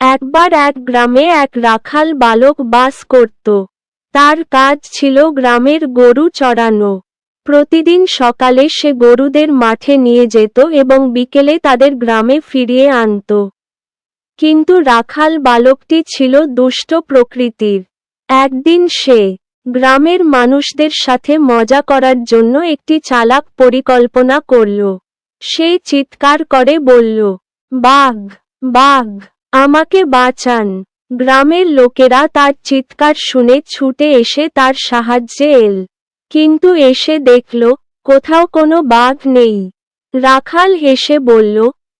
একবার এক গ্রামে এক রাখাল বালক বাস করত। তার কাজ ছিল গ্রামের গরু চড়ানো। প্রতিদিন সকালে সে গরুদের মাঠে নিয়ে যেত এবং বিকেলে তাদের গ্রামে ফিরিয়ে আনত। কিন্তু রাখাল বালকটি ছিল দুষ্ট প্রকৃতির। একদিন সে গ্রামের মানুষদের সাথে মজা করার জন্য একটি চালাক পরিকল্পনা করল। সে চিৎকার করে বলল, বাঘ, বাঘ, আমাকে বাঁচান। গ্রামের লোকেরা তার চিৎকার শুনে ছুটে এসে তার সাহায্যে এল। কিন্তু এসে দেখল, কোথাও কোনো বাঘ নেই। রাখাল হেসে বলল,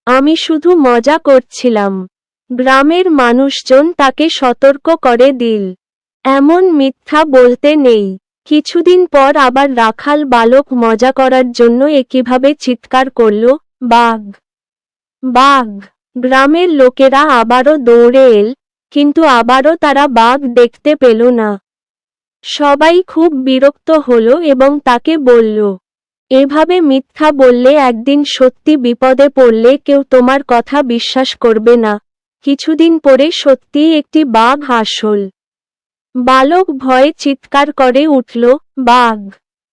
আমি শুধু মজা করছিলাম। গ্রামের মানুষজন তাকে সতর্ক করে দিল, এমন মিথ্যা বলতে নেই। কিছুদিন পর আবার রাখাল বালক মজা করার জন্য একইভাবে চিৎকার করল, বাঘ, বাঘ। গ্রামের লোকেরা আবারও দৌড়ে এল, কিন্তু আবারও তারা বাঘ দেখতে পেল না। সবাই খুব বিরক্ত হল এবং তাকে বলল, এভাবে মিথ্যা বললে একদিন সত্যি বিপদে পড়লে কেউ তোমার কথা বিশ্বাস করবে না। কিছুদিন পরে সত্যিই একটি বাঘ আসল। বালক ভয়ে চিৎকার করে উঠল, বাঘ,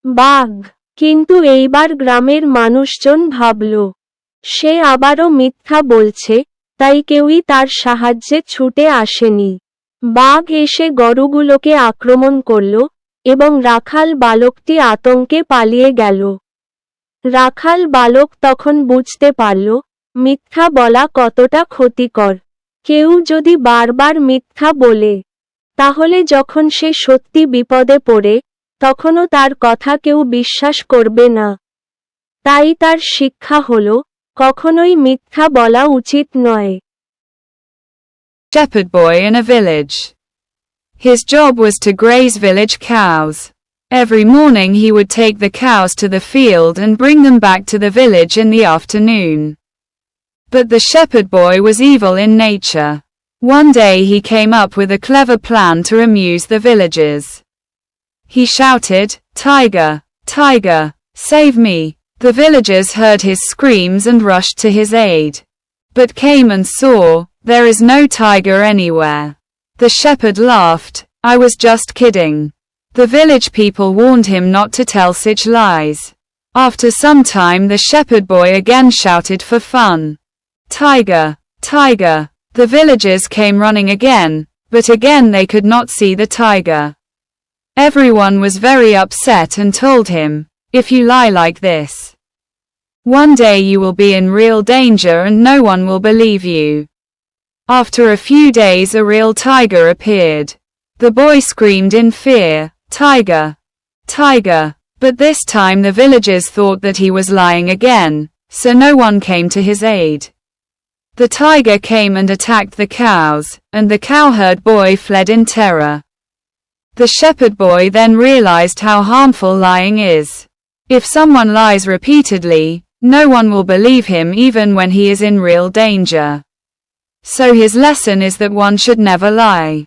বাঘ। কিন্তু এইবার গ্রামের মানুষজন ভাবল, সে আবারও মিথ্যা বলছে, তাই কেউই তার সাহায্যে ছুটে আসেনি। বাঘ এসে গরুগুলোকে আক্রমণ করল এবং রাখাল বালকটি আতঙ্কে পালিয়ে গেল। রাখাল বালক তখন বুঝতে পারল, মিথ্যা বলা কতটা ক্ষতিকর। কেউ যদি বারবার মিথ্যা বলে, তাহলে যখন সে সত্যি বিপদে পড়ে, তখনও তার কথা কেউ বিশ্বাস করবে না। তাই তার শিক্ষা হল, কখনোই মিথ্যা বলা উচিত নয়। Shepherd boy in a village. His job was to graze village cows. Every morning he would take the cows to the field and bring them back to the village in the afternoon. But the shepherd boy was evil in nature. One day he came up with a clever plan to amuse the villagers. He shouted, Tiger, tiger, save me. The villagers heard his screams and rushed to his aid. But came and saw, there is no tiger anywhere. The shepherd laughed, I was just kidding. The village people warned him not to tell such lies. After some time the shepherd boy again shouted for fun, Tiger, tiger. The villagers came running again, but again they could not see the tiger. Everyone was very upset and told him, if you lie like this, one day you will be in real danger and no one will believe you. After a few days a real tiger appeared. The boy screamed in fear, Tiger, tiger. But this time the villagers thought that he was lying again, so no one came to his aid. The tiger came and attacked the cows, and the cowherd boy fled in terror. The shepherd boy then realized how harmful lying is. If someone lies repeatedly, no one will believe him even when he is in real danger. So his lesson is that one should never lie.